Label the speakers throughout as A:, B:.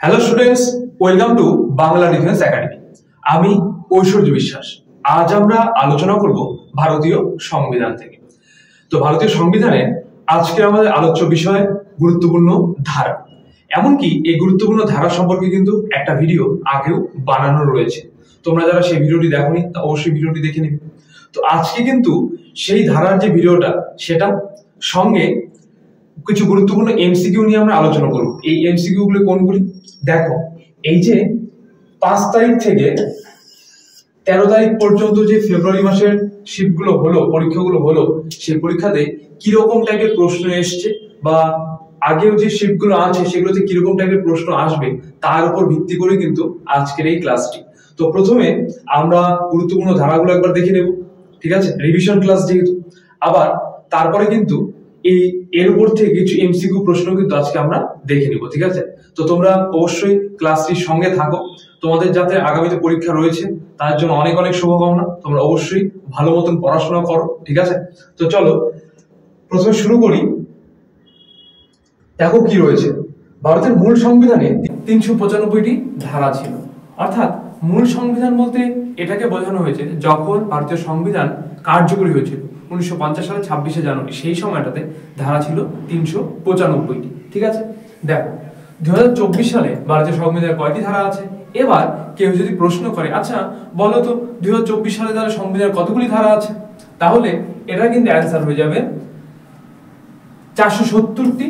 A: Hello students, welcome to Bangla defence academy. আমি ঐশ্বর্য বিশ্বাস। আজ আমরা আলোচনা করব ভারতীয় সংবিধান থেকে। তো ভারতীয় সংবিধানে আজকে আমাদের আলোচ্য বিষয় গুরুত্বপূর্ণ ধারা। এমনকি এই গুরুত্বপূর্ণ ধারা সম্পর্কে কিন্তু একটা ভিডিও আগেও বানানো রয়েছে। তোমরা যারা সেই ভিডিওটি দেখোনি তা অবশ্যই ভিডিওটি দেখে নিবে। তো আজকে কিন্তু সেই ধারার যে ভিডিওটা সেটা সঙ্গে কিছু গুরুত্বপূর্ণ এমসিকিউ নিয়ে আমরা আলোচনা করব। এই এমসিকিউ গুলো কোনগুলি দেখো, এই যে 5 তারিখ থেকে 13 তারিখ পর্যন্ত যে ফেব্রুয়ারি মাসের শিফটগুলো হলো, পরীক্ষাগুলো হলো, সেই পরীক্ষাতে কি রকম টাইপের প্রশ্ন এসছে বা আগেও যে শিফটগুলো আছে সেগুলোতে কি রকম টাইপের প্রশ্ন আসবে তার উপর ভিত্তি করে কিন্তু আজকের এই ক্লাসটি। তো প্রথমে আমরা গুরুত্বপূর্ণ ধারাগুলো একবার দেখে নেব, ঠিক আছে, রিভিশন ক্লাস যেহেতু। আবার তারপরে কিন্তু এর উপর থেকে কিছু এমসিকিউ প্রশ্ন কিন্তু আজকে আমরা দেখে নিব, ঠিক আছে। তো তোমরা অবশ্যই ক্লাসটির সঙ্গে থাকো। তোমাদের যাতে আগামীতে পরীক্ষা রয়েছে তার জন্য অনেক অনেক শুভকামনা। তোমরা অবশ্যই ভালো মতন পড়াশোনা করো, ঠিক আছে। তো চলো প্রথমে শুরু করি। দেখো কি রয়েছে। ভারতের মূল সংবিধানে 395টি ধারা ছিল। অর্থাৎ মূল সংবিধান বলতে এটাকে বোঝানো হয়েছে যখন ভারতীয় সংবিধান কার্যকরী হয়েছিল 1950 সালে 26শে জানুয়ারি, সেই সময়টাতে ধারা ছিল 395টি, ঠিক আছে। দেখো 2024 সালে ভারতীয় সংবিধানে কয়টি ধারা আছে। এবার কেউ যদি প্রশ্ন করে, আচ্ছা বলো তো 2024 সালে তাহলে সংবিধানের কতগুলি ধারা আছে, তাহলে এটা কিন্তু অ্যান্সার হয়ে যাবে 470টি।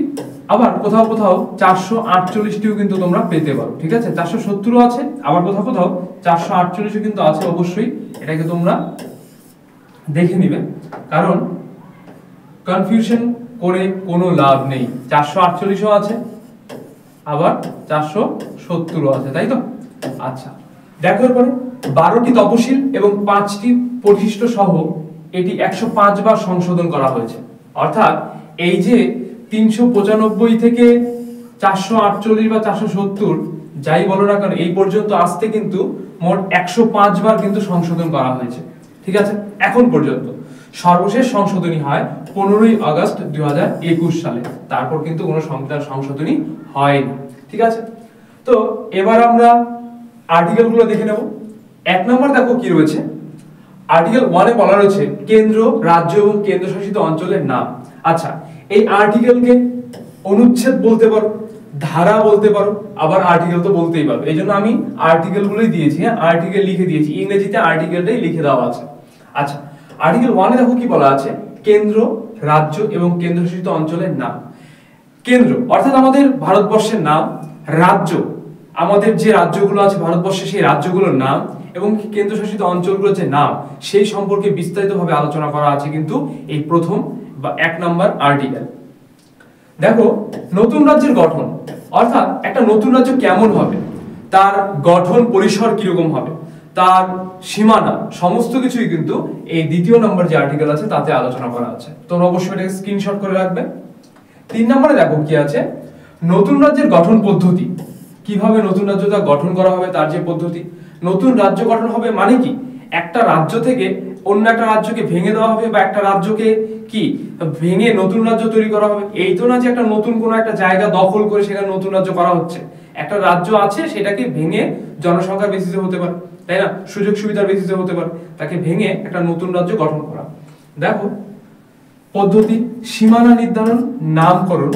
A: আবার কোথাও কোথাও 448টিও কিন্তু তোমরা পেতে পারো, ঠিক আছে। 470ও আছে, আবার কোথাও কোথাও 448ও কিন্তু আছে। অবশ্যই এটাকে তোমরা দেখে নিবে, কারণ কনফিউশন করে কোনো লাভ নেই। 448ও আছে, আবার 470ও আছে, তাই তো। আচ্ছা দেখো, এরপরে 12টি তপশিল এবং 5টি পরিশিষ্ট সহ এটি 105 বার সংশোধন করা হয়েছে। অর্থাৎ এই যে 395 থেকে 448 বা 470 যাই বলো না কেন, এই পর্যন্ত আসতে কিন্তু মোট 105 বার কিন্তু সংশোধন করা হয়েছে, ঠিক আছে। এখন পর্যন্ত সর্বশেষ সংশোধনী হয় 15ই আগস্ট 2021 সালে। তারপর কিন্তু কোনো সংবিধান সংশোধনী হয়নি, ঠিক আছে। তো এবার আমরা আর্টিকেল গুলো দেখে নেব। 1 নম্বর দেখো কি রয়েছে। আর্টিকেল 1 এ বলা রয়েছে কেন্দ্র, রাজ্য এবং কেন্দ্রশাসিত অঞ্চলের নাম। আচ্ছা, এই আর্টিকেলকে অনুচ্ছেদ বলতে পারো, ধারা বলতে পারো, আবার আর্টিকেল তো বলতেই পারো। এই জন্য আমি আর্টিকেল গুলোই দিয়েছি, হ্যাঁ, আর্টিকেল লিখে দিয়েছি, ইংরেজিতে আর্টিকেলটাই লিখে দেওয়া আছে। আচ্ছা, আর্টিকেল 1 এ দেখো কি বলা আছে, কেন্দ্র, রাজ্য এবং কেন্দ্রশাসিত অঞ্চলের নাম। কেন্দ্র অর্থাৎ আমাদের ভারতবর্ষের নাম, রাজ্য আমাদের যে রাজ্যগুলো আছে ভারতবর্ষে সেই রাজ্যগুলোর নাম, এবং কেন্দ্রশাসিত অঞ্চলগুলোর যে নাম সেই সম্পর্কে বিস্তারিতভাবে আলোচনা করা আছে কিন্তু এই প্রথম বা 1 নম্বর আর্টিকেল। দেখো নতুন রাজ্যের গঠন, অর্থাৎ একটা নতুন রাজ্য কেমন হবে, তার গঠন পরিসর কিরকম হবে, তার সীমানা, সমস্ত কিছুই কিন্তু এই 2 নম্বর যে আর্টিকেল আছে তাতে আলোচনা করা আছে। তোমরা অবশ্যই এটাকে স্ক্রিনশট করে রাখবে। 3 নম্বরে দেখো কি আছে, নতুন রাজ্যের গঠন পদ্ধতি। কিভাবে নতুন রাজ্যটা গঠন করা হবে তার যে পদ্ধতি। নতুন রাজ্য গঠন হবে মানে কি, একটা রাজ্য থেকে অন্য একটা রাজ্যকে ভেঙে দেওয়া হবে, বা একটা রাজ্যকে কি ভেঙে নতুন রাজ্য তৈরি করা হবে। এই তো না যে একটা নতুন কোনো একটা জায়গা দখল করে সেখানে নতুন রাজ্য করা হচ্ছে। একটা রাজ্য আছে সেটাকে ভেঙে, জনসংখ্যার বেসিসে হতে পারে, তাই না, সুযোগ সুবিধার বেসিসে হতে পারে, তাকে ভেঙে একটা নতুন রাজ্য গঠন করা। দেখো পদ্ধতি, সীমানা নির্ধারণ, নামকরণ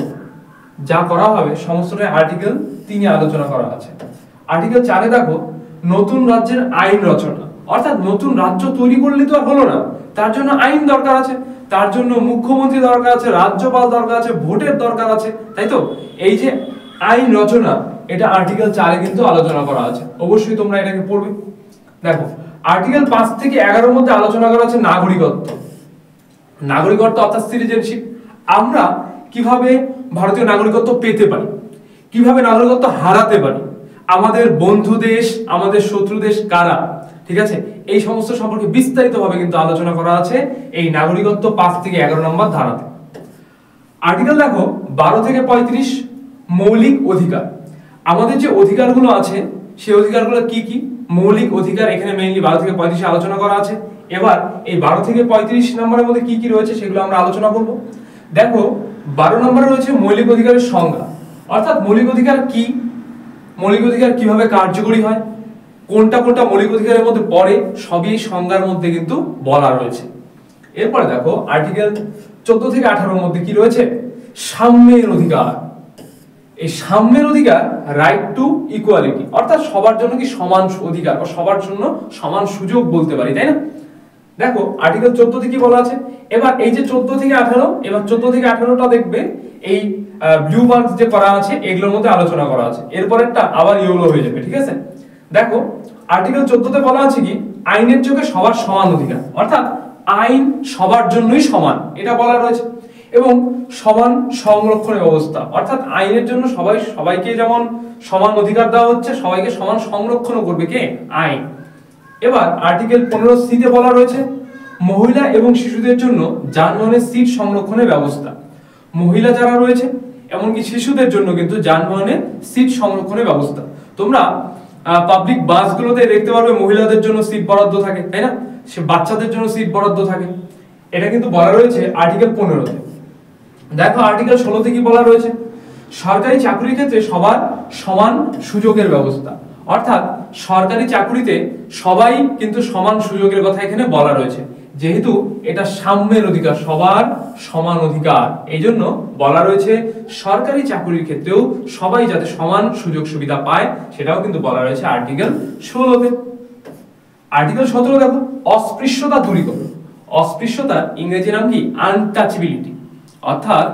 A: যা করা হবে সমস্তটাই আর্টিকেল 3 এ আলোচনা করা আছে। আর্টিকেল 4 এ দেখো নতুন রাজ্যের আইন রচনা, অর্থাৎ নতুন রাজ্য তৈরি করলে তো আর হলো না, তার জন্য আইন দরকার আছে, তার জন্য মুখ্যমন্ত্রী দরকার আছে, রাজ্যপাল দরকার আছে, ভোটের দরকার আছে, তাই তো। এই যে আইন রচনা, এটা আর্টিকেল 4 এ কিন্তু আলোচনা করা আছে। অবশ্যই তোমরা এটাকে পড়বে। দেখো আর্টিকেল 5 থেকে 11 এর মধ্যে আলোচনা করা আছে নাগরিকত্ব। নাগরিকত্ব অর্থাৎ সিটিজেনশিপ। আমরা কিভাবে ভারতীয় নাগরিকত্ব পেতে পারি, কিভাবে নাগরিকত্ব হারাতে পারি, আমাদের বন্ধু দেশ, আমাদের শত্রু দেশ কারা, ঠিক আছে, এই সমস্ত সম্পর্কে বিস্তারিতভাবে কিন্তু আলোচনা করা আছে এই নাগরিকত্ব 5 থেকে 11 নম্বর ধারাতে। আর্টিকেল দেখো 12 থেকে 35 মৌলিক অধিকার। আমাদের যে অধিকারগুলো আছে সেই অধিকারগুলো কি কি, মৌলিক অধিকার এখানে মেইনলি 12 থেকে 35 আলোচনা করা আছে। এবার এই 12 থেকে 35 নম্বরের মধ্যে কি কি রয়েছে সেগুলো আমরা আলোচনা করব। দেখো 12 নম্বরে রয়েছে মৌলিক অধিকারের সংজ্ঞা, অর্থাৎ মৌলিক অধিকার কি, মৌলিক অধিকার কিভাবে কার্যকরী হয়, কোনটা কোনটা মৌলিক অধিকারের মধ্যে পড়ে, সবই সংজ্ঞার মধ্যে কিন্তু বলা রয়েছে। এরপরে দেখো আর্টিকেল 14 থেকে 18 মধ্যে কি রয়েছে, সাম্যের অধিকার। এই সাম্যের অধিকার, রাইট টু ইকুয়ালিটি, অর্থাৎ সবার জন্য কি সমান অধিকার বা সবার জন্য সমান সুযোগ বলতে পারি, তাই না? দেখো আর্টিকেল 14 তে কি বলা আছে, এবার এই যে 14 থেকে 18, এবার 14 থেকে 18টা দেখবে এই ব্লু মার্কস যে করা আছে এগুলোর মধ্যে আলোচনা করা আছে, এরপরেরটা আবার ইয়েলো হয়ে যাবে, ঠিক আছে? দেখো আর্টিকেল 14 তে বলা আছে কি, আইনের চোখে সবার সমান অধিকার, অর্থাৎ আইন সবার জন্যই সমান, এটা বলা রয়েছে। এবং সমান সংরক্ষণের ব্যবস্থা, অর্থাৎ আইনের জন্য সবাইকে যেমন সমান অধিকার দেওয়া হচ্ছে, সবাইকে সমান সংরক্ষণও করবে কে, আইন। এবার আর্টিকেল 15C তে বলা রয়েছে মহিলা এবং শিশুদের জন্য যানবাহনের সিট সংরক্ষণের ব্যবস্থা। মহিলা যারা রয়েছে এমনকি শিশুদের জন্য কিন্তু যানবাহনের সিট সংরক্ষণের ব্যবস্থা। তোমরা পাবলিক বাসগুলোতে দেখতে পারবে মহিলাদের জন্য সিট বরাদ্দ থাকে, তাই না? সে বাচ্চাদের জন্য সিট বরাদ্দ থাকে, এটা কিন্তু বলা রয়েছে আর্টিকেল 15 তে। দেখো আর্টিকেল 16 তে কি বলা রয়েছে, সরকারি চাকরির ক্ষেত্রে সবার সমান সুযোগের ব্যবস্থা, অর্থাৎ সরকারি চাকরিতে সবাই কিন্তু সমান সুযোগের কথা এখানে বলা রয়েছে, যেহেতু এটা সাম্যের অধিকার, সবার সমান অধিকার, এই জন্য বলা রয়েছে সরকারি চাকরির ক্ষেত্রেও সবাই যাতে সমান সুযোগ সুবিধা পায়, সেটাও কিন্তু বলা রয়েছে আর্টিকেল 16 তে। আর্টিকেল 17 দেখো, অস্পৃশ্যতা দূরীকরণ। অস্পৃশ্যতার ইংরেজি নাম কি, আনটাচেবিলিটি, অর্থাৎ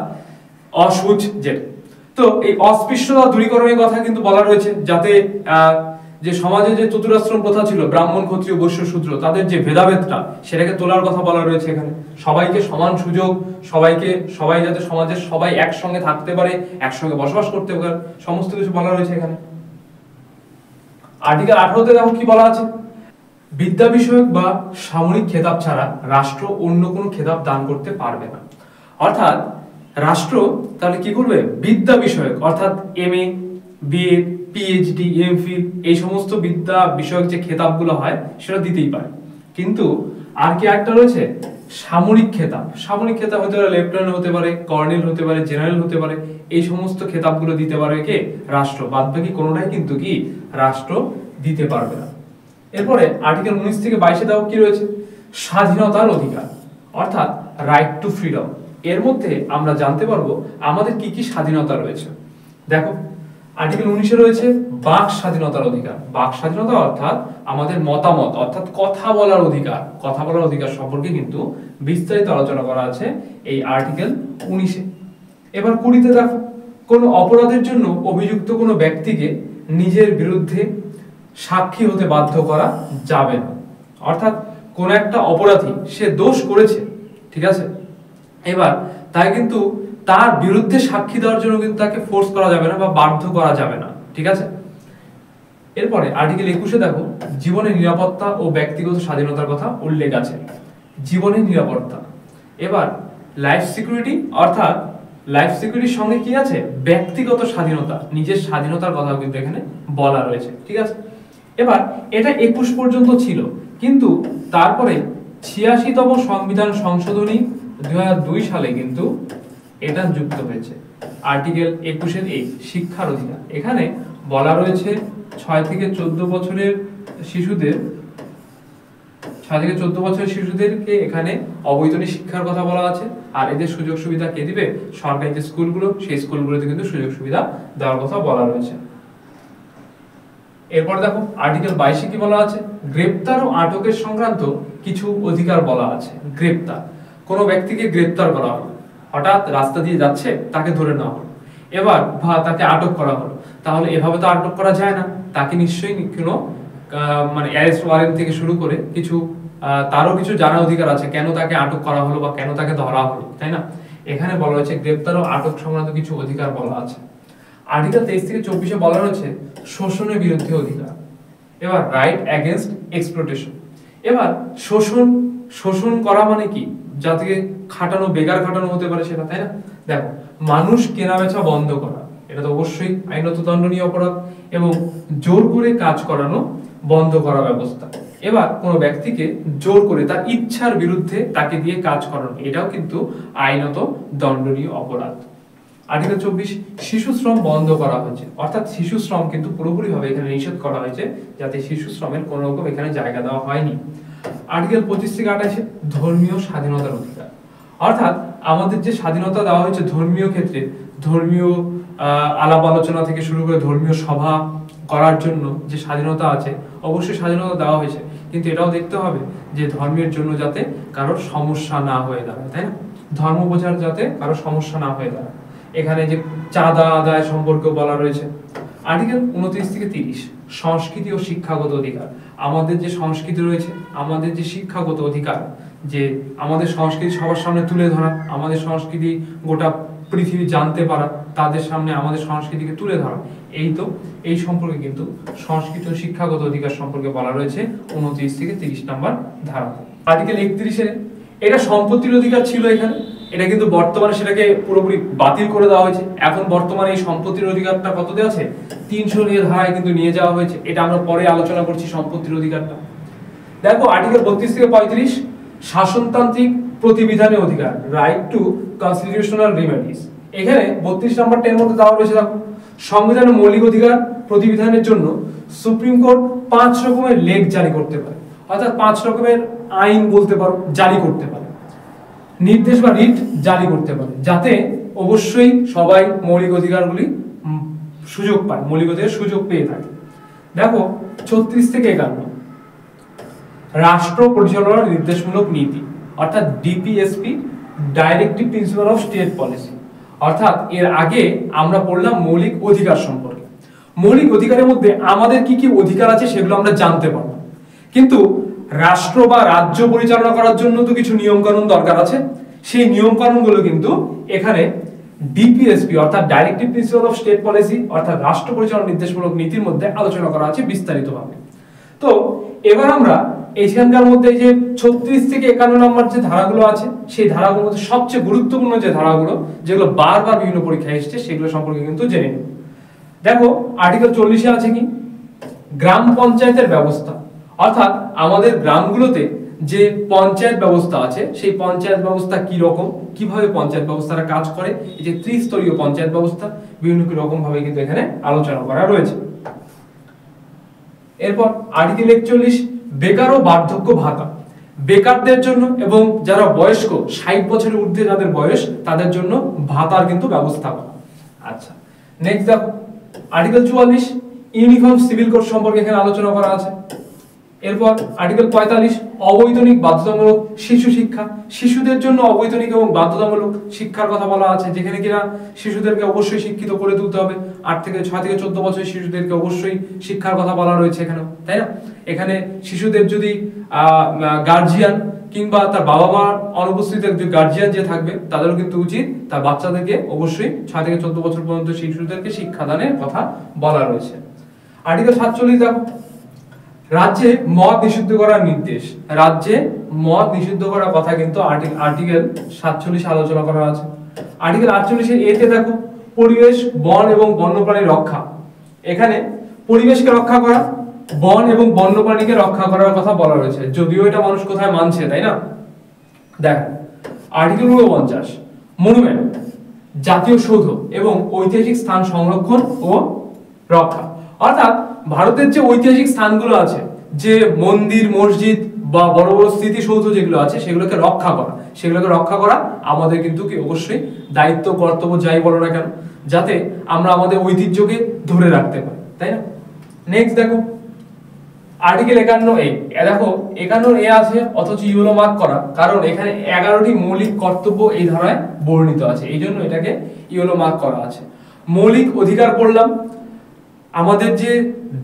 A: অসুচ যেটা। তো এই অস্পৃশ্যতা দূরীকরণের কথা কিন্তু বলা রয়েছে, যাতে যে সমাজে যে চতুরাশ্রম প্রথা ছিল, ব্রাহ্মণ ক্ষত্রিয় বৈশ্য শূদ্র, তাদের যে ভেদাভেদটা সেটাকে তোলার কথা বলা রয়েছে এখানে। সবাইকে সমান সুযোগ, সবাই যাতে সমাজের সবাই একসঙ্গে থাকতে পারে, একসঙ্গে বসবাস করতে পারে, সমস্ত কিছু বলা রয়েছে এখানে। আর্টিকেল 18 তে দেখো কি বলা আছে, বিদ্যা বিষয়ক বা সামরিক খেতাব ছাড়া রাষ্ট্র অন্য কোনো খেতাব দান করতে পারবে না। অর্থাৎ রাষ্ট্র তাহলে কি করবে, বিদ্যা বিষয়ক অর্থাৎ MA, BA, PhD, MPhil এই সমস্ত বিদ্যা বিষয়ক যে খেতাবগুলো হয় সেটা দিতেই পারে। কিন্তু আর কি একটা রয়েছে, সামরিক খেতাব। সামরিক খেতাব হতে পারে লেফটেন্যান্ট হতে পারে, কর্নেল হতে পারে, জেনারেল হতে পারে, এই সমস্ত খেতাবগুলো দিতে পারবে কে, রাষ্ট্র। বাদবাকি কোনোটাই কিন্তু কি রাষ্ট্র দিতে পারবে না। এরপরে আর্টিকেল 19 থেকে 22 দাও কি রয়েছে, স্বাধীনতার অধিকার, অর্থাৎ রাইট টু ফ্রিডম। এর মধ্যে আমরা জানতে পারবো আমাদের কি কি স্বাধীনতা রয়েছে। দেখো আর্টিকেল 19 এ রয়েছে বাক স্বাধীনতার অধিকার। বাক স্বাধীনতা অর্থাৎ আমাদের মতামত, অর্থাৎ কথা বলার অধিকার। কথা বলার অধিকার সম্পর্কে কিন্তু বিস্তারিত আলোচনা করা আছে এই আর্টিকেল 19 এ। এবার 20 তে দেখো, কোন অপরাধের জন্য অভিযুক্ত কোনো ব্যক্তিকে নিজের বিরুদ্ধে সাক্ষী হতে বাধ্য করা যাবে না। অর্থাৎ কোন একটা অপরাধী সে দোষ করেছে, ঠিক আছে, এবার তাই কিন্তু তার বিরুদ্ধে সাক্ষী দেওয়ার জন্য কিন্তু তাকে ফোর্স করা যাবে না বা বাধ্য করা যাবে না, ঠিক আছে। এরপরে আর্টিকেল 21 এ দেখো জীবনের নিরাপত্তা ও ব্যক্তিগত স্বাধীনতার কথা উল্লেখ আছে। জীবনের নিরাপত্তা, এবার লাইফ সিকিউরিটি, অর্থাৎ লাইফ সিকিউরিটির সঙ্গে কি আছে, ব্যক্তিগত স্বাধীনতা, নিজের স্বাধীনতার কথাও কিন্তু এখানে বলা রয়েছে, ঠিক আছে। এবার এটা 21 পর্যন্ত ছিল, কিন্তু তারপরে 86তম সংবিধান সংশোধনী 2002 সালে কিন্তু এটা যুক্ত হয়েছে। আর্টিকেল 21 এর এই শিক্ষার অধিকার, এখানে বলা রয়েছে 6 থেকে 14 বছরের শিশুদেরকে এখানে অবৈতনিক শিক্ষার কথা বলা আছে। আর এদের সুযোগ সুবিধা কে দিবে, সরকারি যে স্কুলগুলো সেই স্কুলগুলোতে কিন্তু সুযোগ সুবিধা দেওয়ার কথা বলা রয়েছে। এরপর দেখো আর্টিকেল 22 কি বলা আছে, গ্রেপ্তার ও আটকের সংক্রান্ত কিছু অধিকার বলা আছে। গ্রেপ্তার, কোনো ব্যক্তিকে গ্রেপ্তার করা হলো, হঠাৎ রাস্তা দিয়ে যাচ্ছে তাকে ধরে নেওয়া হলো, এবার তাকে আটক করা হলো, তাহলে এভাবে তো আটক করা যায় না, তাকে নিশ্চয়ই কোনো মানে অ্যারেস্ট ওয়ারেন্ট থেকে শুরু করে কিছু তারও কিছু জানার অধিকার আছে, কেন তাকে আটক করা হলো বা কেন তাকে ধরা হলো, তাই না? এখানে বলা হয়েছে গ্রেপ্তার ও আটক সংক্রান্ত কিছু অধিকার বলা আছে। আর্টিকেল 23 থেকে 24 এ বলা রয়েছে শোষণের বিরুদ্ধে অধিকার। এবার রাইট এগেইনস্ট এক্সপ্লয়টেশন। এবার শোষণ করা মানে কি, যাতে খাটানো, বেকার খাটানো হতে পারে সেটা, তাই না? দেখো মানুষ কেনা বেচা বন্ধ করা, এটা তো অবশ্যই আইনত দণ্ডনীয় অপরাধ, এবং জোর করে কাজ করানো বন্ধ করা ব্যবস্থা। এবার কোনো ব্যক্তিকে জোর করে তার ইচ্ছার বিরুদ্ধে তাকে দিয়ে কাজ করানো, এটাও কিন্তু আইনত দণ্ডনীয় অপরাধ। আর্টিকেল 24 শিশু শ্রম বন্ধ করা হয়েছে, অর্থাৎ শিশু শ্রম কিন্তু পুরোপুরি ভাবে এখানে নিষেধ করা হয়েছে, যাতে শিশু শ্রমের কোনো রকম এখানে জায়গা দেওয়া হয়নি। আর্টিকেল 25 থেকে 28 ধর্মীয় স্বাধীনতার অধিকার, অর্থাৎ আমাদের যে স্বাধীনতা দেওয়া হয়েছে ধর্মীয় ক্ষেত্রে, ধর্মীয় আলাপ আলোচনা থেকে শুরু করে ধর্মীয় সভা করার জন্য যে স্বাধীনতা আছে, অবশ্যই স্বাধীনতা দেওয়া হয়েছে, কিন্তু এটাও দেখতে হবে যে ধর্মের জন্য যাতে কারোর সমস্যা না হয়ে দাঁড়ায়, তাই না? ধর্ম বোঝার যাতে কারোর সমস্যা না হয়ে দাঁড়ায়। এখানে যে চাঁদা আদায় সম্পর্কে বলা রয়েছে। আর্টিকেল 29 থেকে 30 সংস্কৃতি ও শিক্ষাগত অধিকার, আমাদের যে সংস্কৃতি রয়েছে, আমাদের যে শিক্ষাগত অধিকার, যে আমাদের সংস্কৃতি সবার সামনে তুলে ধরা, আমাদের সংস্কৃতি গোটা পৃথিবী জানতে পারা, তাদের সামনে আমাদের সংস্কৃতিকে তুলে ধরা, এই সম্পর্কে কিন্তু সংস্কৃতি ও শিক্ষাগত অধিকার সম্পর্কে বলা রয়েছে 29 থেকে 30 নম্বর ধারা। আর্টিকেল 31 এটা সম্পত্তির অধিকার ছিল এখানে, এটা কিন্তু বর্তমানে সেটাকে পুরোপুরি বাতিল করে দেওয়া হয়েছে। এখন বর্তমানে এই সম্পত্তির অধিকারটা কততে আছে? 300 ধারায় কিন্তু নিয়ে যাওয়া হয়েছে। এটা আমরা পরে আলোচনা করছি সম্পত্তির অধিকারটা। দেখো আর্টিকেল 32 থেকে 35 শাসনতান্ত্রিক প্রতিবিধানের অধিকার, রাইট টু কনস্টিটিউশনাল রেমেডিস। এখানে 32 নম্বরটার মধ্যে দেওয়া রয়েছে, দেখো সংবিধানের মৌলিক অধিকার প্রতিবিধানের জন্য সুপ্রিম কোর্ট 5 রকমের লেখ জারি করতে পারে, অর্থাৎ 5 রকমের আইন বলতে পারো জারি করতে পারে, নির্দেশ বা রিট জারি করতে পারে, যাতে অবশ্যই সবাই মৌলিক অধিকারগুলি সুযোগ পায়, মৌলিক অধিকার সুযোগ পেয়ে থাকে। দেখো 36 থেকে 51 রাষ্ট্র পরিচালনার নির্দেশমূলক নীতি, অর্থাৎ DPSP, directive principle of state policy. অর্থাৎ এর আগে আমরা পড়লাম মৌলিক অধিকার সম্পর্কে। মৌলিক অধিকারের মধ্যে আমাদের কি কি অধিকার আছে সেগুলো আমরা জানতে পারবো, কিন্তু রাষ্ট্র বা রাজ্য পরিচালনা করার জন্য তো কিছু নিয়ম কানুন দরকার আছে। সেই নিয়ম কানুনগুলো কিন্তু এখানে ডিপিএসপি অর্থাৎ directive principle of state policy অর্থাৎ রাষ্ট্র পরিচালনা নির্দেশমূলক নীতির মধ্যে আলোচনা করা আছে বিস্তারিতভাবে। তো এবার আমরা এখানকার মধ্যে যে 36 থেকে 51 নম্বর যে ধারাগুলো আছে, সেই ধারাগুলোর মধ্যে সবচেয়ে গুরুত্বপূর্ণ যে ধারাগুলো, যেগুলো বারবার বিভিন্ন পরীক্ষায় এসেছে, সেগুলো সম্পর্কে কিন্তু জেনে নিন। দেখো আর্টিকেল 40 আছে কি গ্রাম পঞ্চায়েতের ব্যবস্থা, অর্থাৎ আমাদের গ্রামগুলোতে যে পঞ্চায়েত ব্যবস্থা আছে, সেই পঞ্চায়েত ব্যবস্থা কি রকম, কিভাবে পঞ্চায়েত ব্যবস্থাটা কাজ করে, এই যে ত্রিস্তরীয় পঞ্চায়েত ব্যবস্থা, বিভিন্ন রকম ভাবে কিন্তু এখানে আলোচনা করা রয়েছে। এরপর আর্টিকেল 41 বেকার ও বার্ধক্য ভাতা, বেকারদের জন্য এবং যারা বয়স্ক 60 বছরের ঊর্ধ্বে যাদের বয়স, তাদের জন্য ভাতার কিন্তু ব্যবস্থা করা। আচ্ছা নেক্সট দেখো আর্টিকেল 44 ইউনিফর্ম সিভিল কোড সম্পর্কে এখানে আলোচনা করা আছে। এরপর আর্টিকেল 45 অবৈতনিক বাধ্যতামূলক শিশু শিক্ষা, শিশুদের জন্য অবৈতনিক এবং বাধ্যতামূলক শিক্ষার কথা বলা আছে, যেখানে কিনা শিশুদেরকে অবশ্যই শিক্ষিত করে তুলতে হবে। 6 থেকে 14 বছরের শিশুদেরকে অবশ্যই শিক্ষার কথা বলা রয়েছে এখানে, তাই না? এখানে শিশুদের যদি গার্জিয়ান কিংবা তার বাবা মার অনুপস্থিতিতে যে গার্জিয়ান যে থাকবে, তাদেরও কিন্তু উচিত তার বাচ্চাদেরকে অবশ্যই 6 থেকে 14 বছর পর্যন্ত শিশুদেরকে শিক্ষাদানের কথা বলা রয়েছে। আর্টিকেল 47 দেখো রাজ্যে মদ নিষিদ্ধ করার নির্দেশ, রাজ্যে মদ নিষিদ্ধ করার কথা কিন্তু আর্টিকেল 47 আলোচনা করা আছে। আর্টিকেল 48 এর এতে দেখো পরিবেশ, বন এবং বন্যপ্রাণী রক্ষা, এখানে পরিবেশকে রক্ষা করা, বন এবং বন্যপ্রাণীকে রক্ষা করার কথা বলা রয়েছে, যদিও এটা মানুষ কোথায় মানছে, তাই না? দেখো আর্টিকেল 49 মনুমেন্ট, জাতীয় সৌধ এবং ঐতিহাসিক স্থান সংরক্ষণ ও রক্ষা, অর্থাৎ ভারতের যে ঐতিহাসিক স্থানগুলো আছে, যে মন্দির, মসজিদ বা বড় বড় স্মৃতিসৌধ যেগুলো আছে, সেগুলোকে রক্ষা করা আমাদের কিন্তু কি অবশ্যই দায়িত্ব, কর্তব্য, যাই বলো না কেন, যাতে আমরা আমাদের ঐতিহ্যকে ধরে রাখতে পারি, তাই না? নেক্সট দেখো আর্টিকেল 51A, দেখো 51A আছে অথচ ইয়েলো মার্ক করা, কারণ এখানে 11টি মৌলিক কর্তব্য এই ধারায় বর্ণিত আছে, এই জন্য এটাকে ইয়েলো মার্ক করা আছে। মৌলিক অধিকার পড়লাম, আমাদের যে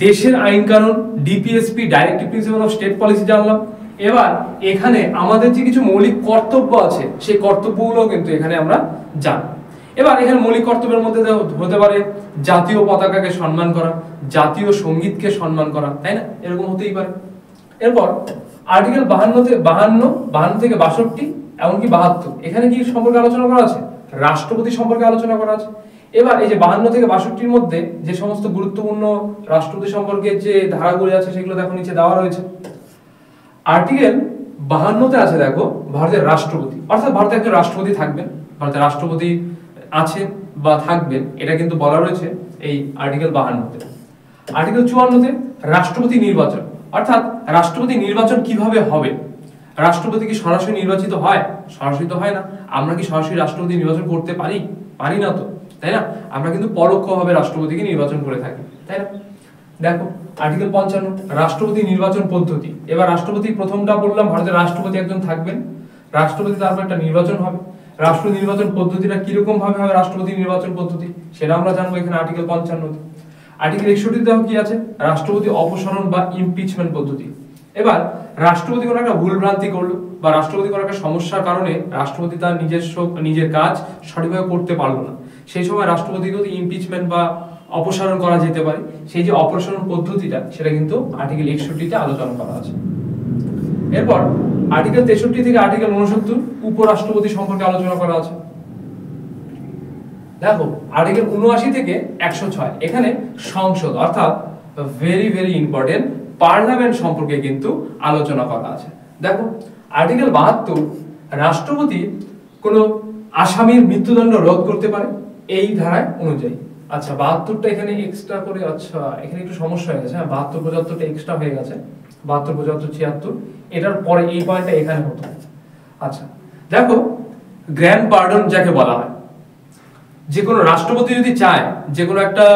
A: দেশের আইন কানুন, DPSP, directive principle of state policy জানলাম। এবার এখানে আমাদের যে কিছু মৌলিক কর্তব্য আছে, সেই কর্তব্যগুলো কিন্তু এখানে আমরা জানব। এবার এখানে মৌলিক কর্তব্যের মধ্যে হতে পারে জাতীয় পতাকাকে সম্মান করা, জাতীয় সঙ্গীতকে সম্মান করা, তাই না? এরকম হতেই পারে। এরপর আর্টিকেল 52 থেকে 62 এমনকি 72, এখানে কি সম্পর্কে আলোচনা করা আছে? রাষ্ট্রপতি সম্পর্কে আলোচনা করা আছে। এবার এই যে 52 থেকে 62 মধ্যে যে সমস্ত গুরুত্বপূর্ণ রাষ্ট্রপতি সম্পর্কে যে ধারাগুলো আছে, সেগুলো দেখো নিচে দেওয়া রয়েছে। আর্টিকেল 52 তে আছে দেখো ভারতের রাষ্ট্রপতি, অর্থাৎ ভারতের একজন রাষ্ট্রপতি থাকবেন, ভারতের রাষ্ট্রপতি আছে বা থাকবেন এটা কিন্তু বলা রয়েছে এই আর্টিকেল 52-তে। আর্টিকেল 54-তে রাষ্ট্রপতি নির্বাচন, অর্থাৎ রাষ্ট্রপতি নির্বাচন কিভাবে হবে। রাষ্ট্রপতি কি সরাসরি নির্বাচিত হয়? সরাসরি তো হয় না। আমরা কি সরাসরি রাষ্ট্রপতি নির্বাচন করতে পারি? পারি না তো, তাই না? আমরা কিন্তু পরোক্ষভাবে রাষ্ট্রপতিকে নির্বাচন করে থাকি, তাই না? দেখো আর্টিকেল 55 রাষ্ট্রপতি নির্বাচন পদ্ধতি। এবার রাষ্ট্রপতি প্রথমটা বললাম, ভারতের রাষ্ট্রপতি একজন থাকবেন, রাষ্ট্রপতি তারপর একটা নির্বাচন হবে। রাষ্ট্র নির্বাচন পদ্ধতিটা কিরকম ভাবে হবে রাষ্ট্রপতি নির্বাচন পদ্ধতি, সেটা আমরা জানবো এখানে আর্টিকেল 55-তে। আর্টিকেল 61 দেখো কি আছে, রাষ্ট্রপতি অপসারণ বা ইমপিচমেন্ট পদ্ধতি। এবার রাষ্ট্রপতি কোনো একটা ভুল ভ্রান্তি করলো বা রাষ্ট্রপতি কোনো একটা সমস্যার কারণে রাষ্ট্রপতি তার নিজের কাজ সঠিকভাবে করতে পারলো না, সেই সময় রাষ্ট্রপতিকে ইমপিচমেন্ট বা অপসারণ করা যেতে পারে। সেই যে অপসারণ পদ্ধতিটা সেটা কিন্তু আর্টিকেল 61-তে আলোচনা করা আছে। এরপর আর্টিকেল 63 থেকে আর্টিকেল 69 উপরাষ্ট্রপতি সম্পর্কে আলোচনা করা আছে। দেখো আর্টিকেল 79 থেকে 106 এখানে সংসদ অর্থাৎ ভেরি ভেরি ইম্পর্টেন্ট পার্লামেন্ট সম্পর্কে কিন্তু আলোচনা করা আছে। দেখো আর্টিকেল 72 রাষ্ট্রপতি কোন আসামির মৃত্যুদণ্ড রদ করতে পারে এই ধারায় অনুযায়ী। আচ্ছা 72টা এখানে এক্সট্রা করে, আচ্ছা এখানে একটু সমস্যা হয়ে গেছে, হ্যাঁ 72 75টা এক্সট্রা হয়ে গেছে, 72 75 76 এটার পরে এই পয়েন্টটা এখানে হতো। আচ্ছা দেখো গ্র্যান্ড পার্ডন যাকে বলা হয়, যে কোনো রাষ্ট্রপতি যদি চায় যে কোনো একটা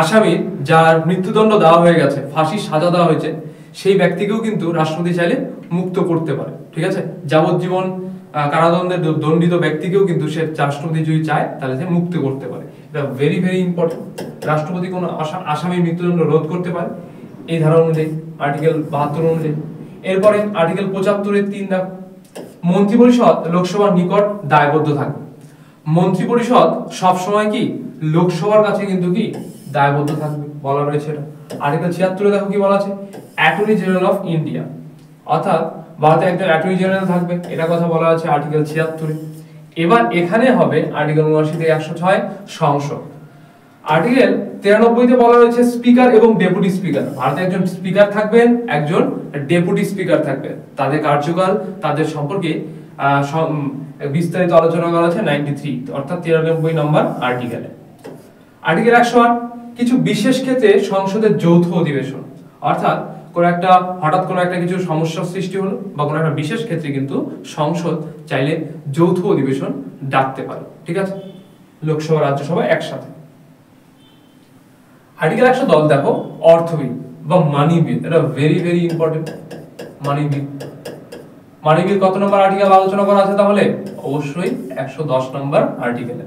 A: আসামির যার মৃত্যুদণ্ড দেওয়া হয়ে গেছে, ফাঁসির সাজা দেওয়া হয়েছে, সেই ব্যক্তিকেও কিন্তু রাষ্ট্রপতি চাইলে মুক্ত করতে পারে, ঠিক আছে? যাবজ্জীবন কারাদণ্ডে দণ্ডিত ব্যক্তিকেও কিন্তু সে রাষ্ট্রপতি যদি চায় তাহলে সে মুক্ত করতে পারে। এটা ভেরি ভেরি ইম্পর্টেন্ট। রাষ্ট্রপতি কোনো আসামির মৃত্যুদণ্ড রোধ করতে পারে এই ধারা অনুযায়ী, আর্টিকেল 72 অনুযায়ী। এরপরে আর্টিকেল 75-এর 3 দেখো, মন্ত্রিপরিষদ লোকসভার নিকট দায়বদ্ধ থাকবে। মন্ত্রিপরিষদ সবসময় কি লোকসভার কাছে কিন্তু কি দায়বদ্ধ থাকবে বলা রয়েছে এটা। আর্টিকেল 76-এ দেখো কি বলা আছে, অ্যাটর্নি জেনারেল অফ ইন্ডিয়া, অর্থাৎ ভারতে একটা অ্যাটর্নি জেনারেল থাকবে, এটা কথা বলা আছে আর্টিকেল 76-এ। এবার এখানে হবে আর্টিকেল 79 থেকে 106 সংসদ। আর্টিকেল 93-তে বলা রয়েছে স্পিকার এবং ডেপুটি স্পিকার। ভারতে একজন স্পিকার থাকবেন, একজন ডেপুটি স্পিকার থাকবেন, তাদের কার্যকাল তাদের সম্পর্কে বিস্তারিত আলোচনা করা আছে 93 অর্থাৎ 93 নম্বর আর্টিকেলে। আর্টিকেল 108 কিছু বিশেষ ক্ষেত্রে সংসদের যৌথ অধিবেশন, অর্থাৎ কোন একটা হঠাৎ কোন একটা কিছু সমস্যার সৃষ্টি হলো বা কোন একটা বিশেষ ক্ষেত্রে কিন্তু সংসদ চাইলে যৌথ অধিবেশন ডাকতে পারে, ঠিক আছে? লোকসভা রাজ্যসভা একসাথে। আর্টিকেল 110 দেখো অর্থবিদ বা মানি বিল, এটা ভেরি ভেরি ইম্পর্টেন্ট। মানি বিল, মানি বিল কত নম্বর আর্টিকেল আলোচনা করা আছে তাহলে? অবশ্যই 110 নম্বর আর্টিকেলে।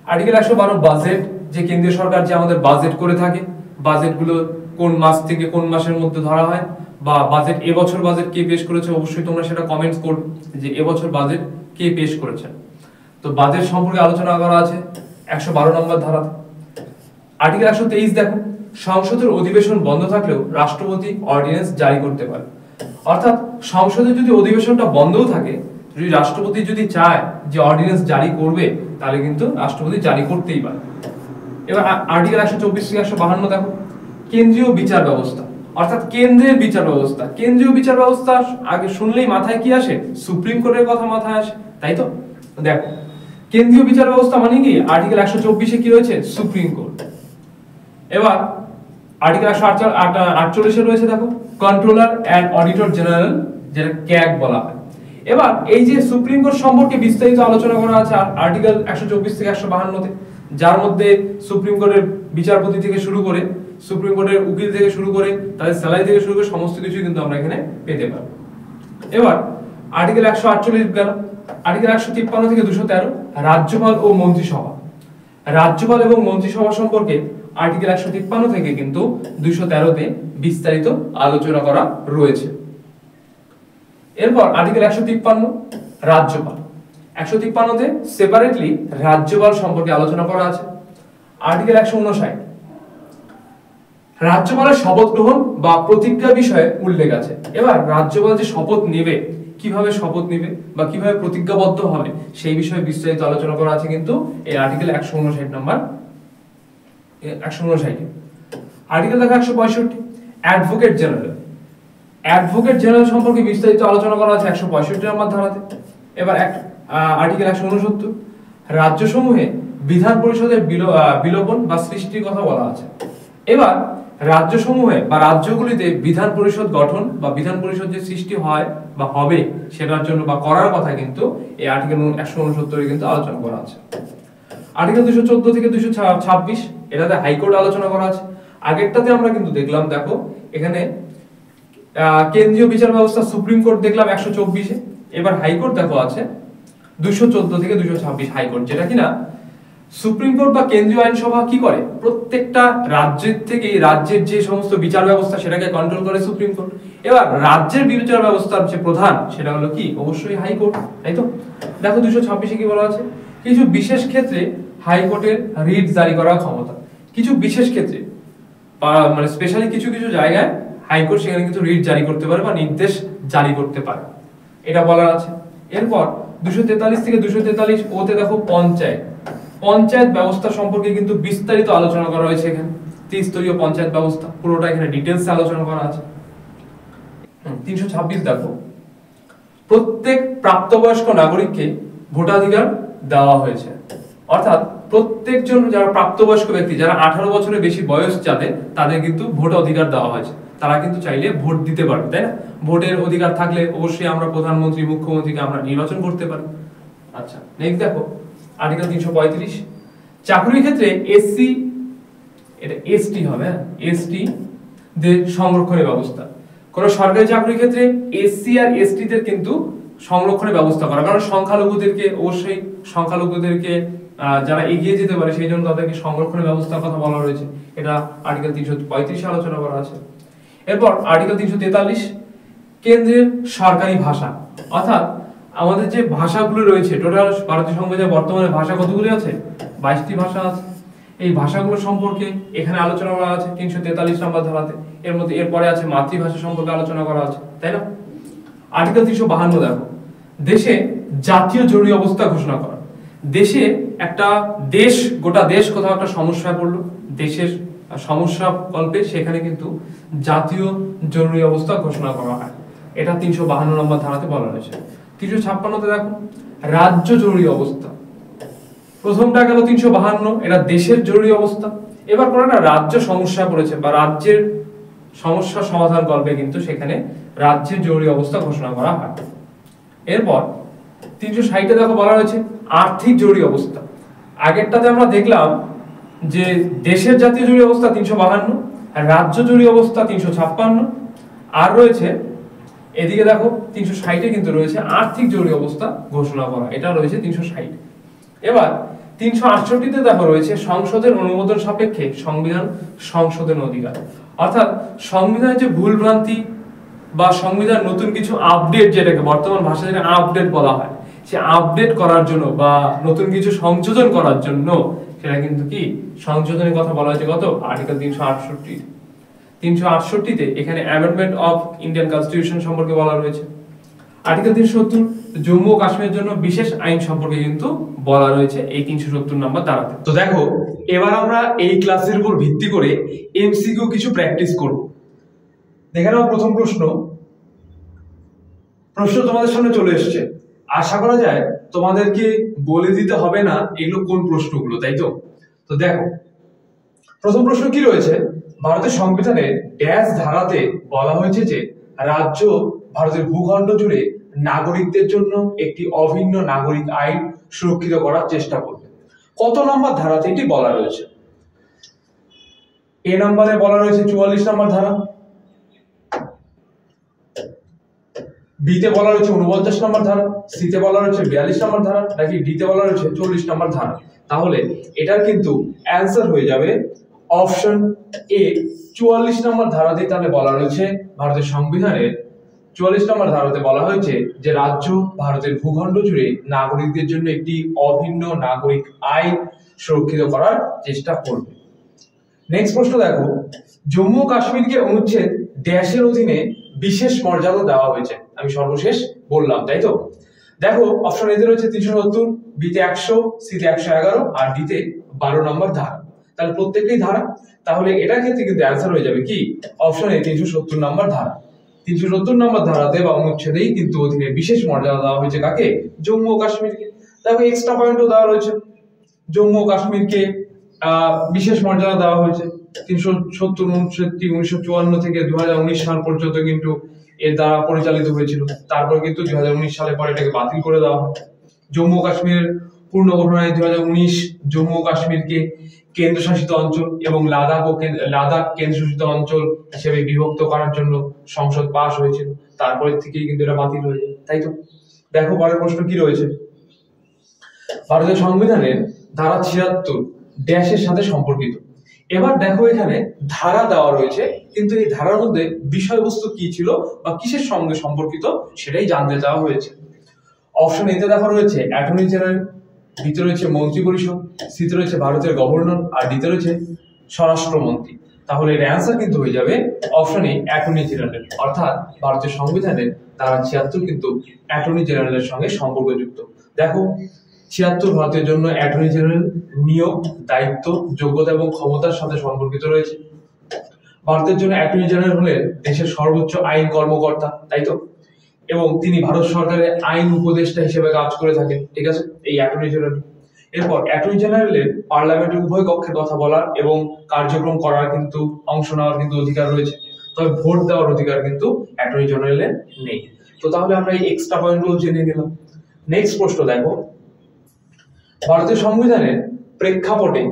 A: আর্টিকেল 112 বাজেট, যে কেন্দ্রীয় সরকার যে আমাদের বাজেট করে থাকে, বাজেটগুলো কোন মাস থেকে কোন মাসের মধ্যে ধরা হয়, বা বাজেট এবছর বাজেট কে পেশ করেছে, অবশ্যই তোমরা সেটা কমেন্টস করবে যে এবছর বাজেট কে পেশ করেছে। তো বাজেট সম্পর্কে আলোচনা করা আছে 112 নম্বর ধারাতে। আর্টিকেল 123 দেখো, সংসদের অধিবেশন বন্ধ থাকলেও রাষ্ট্রপতি অর্ডিন্যান্স জারি করতে পারে। অর্থাৎ সংসদের যদি অধিবেশনটা বন্ধও থাকে, যদি রাষ্ট্রপতি যদি চায় যে অর্ডিন্যান্স জারি করবে তাহলে কিন্তু রাষ্ট্রপতি জারি করতেই পারে। এবার আর্টিকেল 124 থেকে 152 দেখো কেন্দ্রীয় বিচার ব্যবস্থা, অর্থাৎ কেন্দ্রের বিচার ব্যবস্থা। কেন্দ্রীয় বিচার ব্যবস্থা আগে শুনলেই মাথায় কি আসে? সুপ্রিম কোর্টের কথা মাথায় আসে, তাই তো? দেখো কেন্দ্রীয় বিচার ব্যবস্থা মানে কি, আর্টিকেল 124-এ কি রয়েছে? Supreme court. এবার আর্টিকেল 148-এ রয়েছে দেখো কন্ট্রোলার এন্ড অডিটর জেনারেল, যেটা ক্যাগ বলা হয়। এবার এই যে সুপ্রিম কোর্ট সম্পর্কে বিস্তারিত আলোচনা করা আছে আর্টিকেল 124 থেকে 152-তে, যার মধ্যে সুপ্রিম কোর্টের বিচারপতি থেকে শুরু করে, সুপ্রিম কোর্টের উকিল থেকে শুরু করে, তাদের স্যালারি থেকে শুরু করে সমস্ত কিছু কিন্তু আমরা এখানে পেতে পারি। এবার আর্টিকেল 148 গেল। আর্টিকেল 153 থেকে 213 রাজ্যপাল ও মন্ত্রিসভা। রাজ্যপাল এবং মন্ত্রিসভা সম্পর্কে আর্টিকেল 153 থেকে কিন্তু 213-তে বিস্তারিত আলোচনা করা রয়েছে। এরপর আর্টিকেল 153 রাজ্যপাল। 153-তে সেপারেটলি রাজ্যপাল সম্পর্কে আলোচনা করা আছে। আর্টিকেল 159 রাজ্যপালের শপথ গ্রহণ বা প্রতিজ্ঞা বিষয়ে উল্লেখ আছে। এবার রাজ্যপাল যে শপথ নেবে, কিভাবে শপথ নেবে বা কিভাবে প্রতিজ্ঞাবদ্ধ হবে সেই বিষয়ে বিস্তারিত আলোচনা করা আছে কিন্তু এই আর্টিকেল 159 নম্বর 159-এ। আর্টিকেল দেখো 165 অ্যাডভোকেট জেনারেল। অ্যাডভোকেট জেনারেল সম্পর্কে বিস্তারিত আলোচনা করা আছে 165 নম্বর ধারাতে। এবার আর্টিকেল 169 রাজ্যসমূহে বিধান পরিষদের বিলোপন বা সৃষ্টির কথা বলা আছে। এবার রাজ্যসমূহে বা রাজ্যগুলিতে বিধান পরিষদ গঠন বা বিধান পরিষদ যে সৃষ্টি হয় বা হবে সেটার জন্য বা করার কথা কিন্তু এই আর্টিকেল 169 কিন্তু আলোচনা করা আছে। আর্টিকেল 214 থেকে 226 এটাতে হাইকোর্ট আলোচনা করা আছে। আগেরটাতে আমরা কিন্তু দেখলাম, দেখো এখানে কেন্দ্রীয় বিচার ব্যবস্থা সুপ্রিম কোর্ট দেখলাম 124-এ, এবার হাইকোর্ট দেখো আছে 214 থেকে 226 হাইকোর্ট, যেটা কিনা সুপ্রিম কোর্ট বা কেন্দ্রীয় আইনসভা কি করে, প্রত্যেকটা রাজ্যের থেকে রাজ্যের যে সমস্ত বিচার ব্যবস্থা সেটাকে কন্ট্রোল করে সুপ্রিম কোর্ট। এবার রাজ্যের বিচার ব্যবস্থার যে প্রধান সেটা হলো কি, অবশ্যই হাইকোর্ট, তাই তো। দেখো 226-এ কি বলা আছে, কিছু বিশেষ ক্ষেত্রে হাইকোর্টের রিট জারি করার ক্ষমতা। কিছু বিশেষ ক্ষেত্রে মানে স্পেশালি কিছু কিছু জায়গায় হাইকোর্ট সেখানে কিন্তু রিট জারি করতে পারে বা নির্দেশ জারি করতে পারে, এটা বলা আছে। এরপর 243 থেকে 243 ওতে দেখো পঞ্চায়েত ব্যবস্থা সম্পর্কে কিন্তু বিস্তারিত আলোচনা করা হয়েছে। এখানে ত্রিস্তরীয় পঞ্চায়েত ব্যবস্থা পুরোটা এখানে ডিটেইলসে আলোচনা করা আছে। 326 দেখো, প্রত্যেক প্রাপ্তবয়স্ক নাগরিককে ভোটাধিকার দেওয়া হয়েছে, অর্থাৎ প্রত্যেকজন যারা প্রাপ্তবয়স্ক ব্যক্তি, যারা 18 বছরের বেশি বয়স যাদের, তাদের কিন্তু ভোট অধিকার দেওয়া হয়েছে। তারা কিন্তু চাইলে ভোট দিতে পারবে, তাই না? ভোটের অধিকার থাকলে অবশ্যই আমরা প্রধানমন্ত্রী মুখ্যমন্ত্রীকে আমরা নির্বাচন করতে পারি। আচ্ছা, নেক্সট দেখো আর্টিকেল 335, চাকরির ক্ষেত্রে এসসি, এটা এসটি হবে, এসটি দের সংরক্ষণের ব্যবস্থা। কোন সরকারি চাকরির ক্ষেত্রে এসসি আর এসটি দের কিন্তু সংরক্ষণের ব্যবস্থা করা, কারণ সংখ্যালঘুদেরকে যারা এগিয়ে যেতে পারে সেই জন্য তাদেরকে সংরক্ষণের ব্যবস্থার কথা বলা রয়েছে। এটা আর্টিকেল 335 আলোচনা করা আছে। এরপর আর্টিকেল 343, কেন্দ্রের সরকারি ভাষা, অর্থাৎ আমাদের যে ভাষাগুলো রয়েছে, টোটাল ভারতীয় সংবিধানে বর্তমানে ভাষা কতগুলি আছে, 22টি ভাষা আছে। এই ভাষাগুলো সম্পর্কে এখানে আলোচনা করা আছে 343 নম্বর ধারাতে। এর মধ্যে এরপরে আছে মাতৃভাষা সম্পর্কে আলোচনা করা আছে, তাই না? আর্টিকেল 352 দেখো, দেশে জাতীয় জরুরি অবস্থা ঘোষণা করা। দেশে একটা গোটা দেশ কোথাও একটা সমস্যায় পড়লো, দেশের সমস্যা কল্পে সেখানে কিন্তু জাতীয় জরুরি অবস্থা ঘোষণা করা হয়, এটা 352 নম্বর ধারাতে বলা রয়েছে। 356-তে দেখো, রাজ্য জরুরি অবস্থা। প্রথমটা গেল 352, এটা দেশের জরুরি অবস্থা। এবার পরে না রাজ্য সমস্যায় পড়েছে বা রাজ্যের সমস্যা সমাধান কল্পে কিন্তু সেখানে রাজ্যের জরুরি অবস্থা ঘোষণা করা হয়। এরপর 360-এ দেখো বলা হয়েছে আর্থিক জরুরি অবস্থা। আগেরটাতে আমরা দেখলাম যে দেশের জাতীয় জরুরি অবস্থা 352, রাজ্য জরুরি অবস্থা 356, আর রয়েছে এদিকে দেখো 360-এ কিন্তু রয়েছে আর্থিক জরুরি অবস্থা ঘোষণা করা, এটা রয়েছে 360। এবার 368-তে দেখো রয়েছে সংসদের অনুমোদন সাপেক্ষে সংবিধান সংশোধন অধিকার, অর্থাৎ সংবিধানের যে ভুল ভ্রান্তি বা সংবিধান নতুন কিছু আপডেট, যেটাকে বর্তমান ভাষায় যেটা আপডেট বলা হয়, সে আপডেট করার জন্য বা নতুন কিছু সংযোজন করার জন্য সেটা কিন্তু কি সংশোধনের কথা বলা হয়েছে কত, আর্টিকেল 368। 368-তে এখানে অ্যামেন্ডমেন্ট অফ ইন্ডিয়ান কনস্টিটিউশন সম্পর্কে বলা রয়েছে। আর্টিকেল 370, জম্মু ও কাশ্মীরের জন্য বিশেষ আইন সম্পর্কে কিন্তু বলা রয়েছে এই 370 নম্বর ধারাতে। তো দেখো এবার আমরা এই ক্লাসের উপর ভিত্তি করে এমসিকিউ কিছু প্র্যাকটিস করব। দেখে নাও প্রথম প্রশ্ন তোমাদের সামনে চলে এসেছে। আশা করা যায় তোমাদেরকে বলে দিতে হবে না এগুলো কোন প্রশ্নগুলো, তাই তো? তো দেখো প্রথম প্রশ্ন কি রয়েছে, ভারতের সংবিধানের ড্যাশ ধারাতে বলা হয়েছে যে রাজ্য ভারতের ভূখণ্ড জুড়ে নাগরিকদের জন্য একটি অভিন্ন নাগরিক আইন সুরক্ষিত করার চেষ্টা করবে। কত নম্বর ধারাতে এটি বলা রয়েছে? এ নম্বরে বলা রয়েছে 44 নম্বর ধারা, বিতে বলা রয়েছে 49 নম্বর ধারা, সিতে বলা রয়েছে 42 নম্বর ধারা, নাকি ডিতে বলা রয়েছে 40 নম্বর ধারা? তাহলে এটার কিন্তু অ্যান্সার হয়ে যাবে অপশন এ, 44 নম্বর ধারাতে। তাহলে বলা রয়েছে ভারতের সংবিধানের 44 নম্বর ধারাতে বলা হয়েছে যে রাজ্য ভারতের ভূখণ্ড জুড়ে নাগরিকদের জন্য একটি অভিন্ন নাগরিক আইন সুরক্ষিত করার চেষ্টা করবে। নেক্সট প্রশ্ন দেখো, জম্মু ও কাশ্মীরকে অনুচ্ছেদ ড্যাশের অধীনে বিশেষ মর্যাদা দেওয়া হয়েছে। আমি সর্বশেষ বললাম, তাই তো? দেখো অপশন এতে রয়েছে 370, বিতে 100, সিতে 111 আর ডিতে 12 নম্বর ধারা। তাহলে প্রত্যেকটাই ধারা, তাহলে এটার ক্ষেত্রে কিন্তু অ্যান্সার হয়ে যাবে কি অপশন এ, 370 নম্বর ধারা। 370 নম্বর ধারাতে বা অনুচ্ছেদেই কিন্তু অধীনে বিশেষ মর্যাদা দেওয়া হয়েছে কাকে, জম্মু ও কাশ্মীরকে। দেখো এক্সট্রা পয়েন্টও দেওয়া রয়েছে। জম্মু ও কাশ্মীরকে বিশেষ মর্যাদা দেওয়া হয়েছে। 370 অনুচ্ছেদটি 1954 থেকে 2019 সাল পর্যন্ত কিন্তু এর দ্বারা পরিচালিত হয়েছিল। তারপর কিন্তু 2019 সালে পরে এটাকে বাতিল করে দেওয়া হয়। জম্মু ও কাশ্মীরের পুনর্গঠনায় 2019 জম্মু ও কাশ্মীরকে কেন্দ্রশাসিত অঞ্চল এবং লাদাখ কেন্দ্রশাসিত অঞ্চল হিসেবে বিভক্ত করার জন্য সংসদ পাস হয়েছিল। তারপরে থেকেই কিন্তু এটা বাতিল হয়ে যায়, তাই তো। দেখো পরের প্রশ্ন কি রয়েছে। ভারতের সংবিধানের ধারা 76 ড্যাশের সাথে সম্পর্কিত। এবার দেখো এখানে ধারা দেওয়া রয়েছে, কিন্তু এই ধারার মধ্যে বিষয়বস্তু কি ছিল বা কিসের সঙ্গে সম্পর্কিত সেটাই জানতে চাওয়া হয়েছে। অপশন এতে দেখা রয়েছে অ্যাটর্নি জেনারেল, বিতে রয়েছে মন্ত্রী পরিষদ, সিতে রয়েছে ভারতের গভর্নর, আর ডিতে রয়েছে স্বরাষ্ট্রমন্ত্রী। তাহলে এর অ্যান্সার কিন্তু হয়ে যাবে অপশন এ অ্যাটর্নি জেনারেল। অর্থাৎ ভারতের সংবিধানের ধারা 76 কিন্তু অ্যাটর্নি জেনারেলের সঙ্গে সম্পর্কযুক্ত। দেখো 76 ভারতের জন্য অ্যাটর্নি জেনারেল নিয়োগ, দায়িত্ব, যোগ্যতা এবং ক্ষমতার সাথে সম্পর্কিত রয়েছে। ভারতের জন্য অ্যাটর্নি জেনারেল হলেন দেশের সর্বোচ্চ আইন কর্মকর্তা, তাই তো, এবং তিনি ভারত সরকারের আইন উপদেষ্টা হিসেবে কাজ করে থাকেন, ঠিক আছে, এই অ্যাটর্নি জেনারেল। এরপর অ্যাটর্নি জেনারেলের পার্লামেন্টের উভয় কক্ষের কথা বলার এবং কার্যক্রম করার কিন্তু অংশ নেওয়ার কিন্তু অধিকার রয়েছে, তবে ভোট দেওয়ার অধিকার কিন্তু অ্যাটর্নি জেনারেলের নেই। তো তাহলে আমরা এই এক্সট্রা পয়েন্টগুলো জেনে নিলাম। নেক্সট প্রশ্ন দেখো, ভারতের সংবিধানের প্রেক্ষাপটে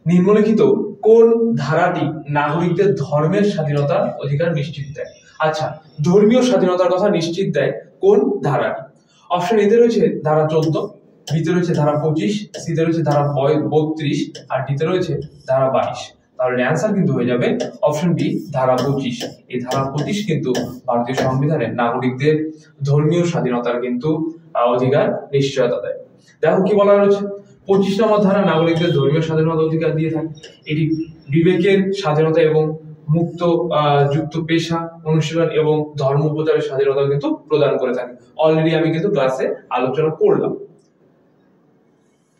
A: নিম্নলিখিত কোন ধারাটি নাগরিকদের ধর্মের স্বাধীনতার অধিকার নিশ্চিত দেয়? আচ্ছা, ধর্মীয় স্বাধীনতার কথা নিশ্চিত দেয় কোন ধারাটি? অপশন এতে রয়েছে ধারা 14, বিতে রয়েছে ধারা 25, সিতে রয়েছে ধারা 32, আর ডিতে রয়েছে ধারা 22। তাহলে অ্যান্সার কিন্তু হয়ে যাবে অপশন বি ধারা 25। এই ধারা 25 কিন্তু ভারতীয় সংবিধানের নাগরিকদের ধর্মীয় স্বাধীনতার কিন্তু অধিকার নিশ্চয়তা দেয়। দেখো কি বলা রয়েছে, 25 নম্বর ধারা নাগরিকদের ধর্মীয় স্বাধীনতা অধিকার দিয়ে থাকে। এটি বিবেকের স্বাধীনতা এবং মুক্ত যুক্ত পেশা, অনুশীলন এবং ধর্ম প্রচারের স্বাধীনতা কিন্তু প্রদান করে থাকে। অলরেডি আমি কিন্তু ক্লাসে আলোচনা করলাম।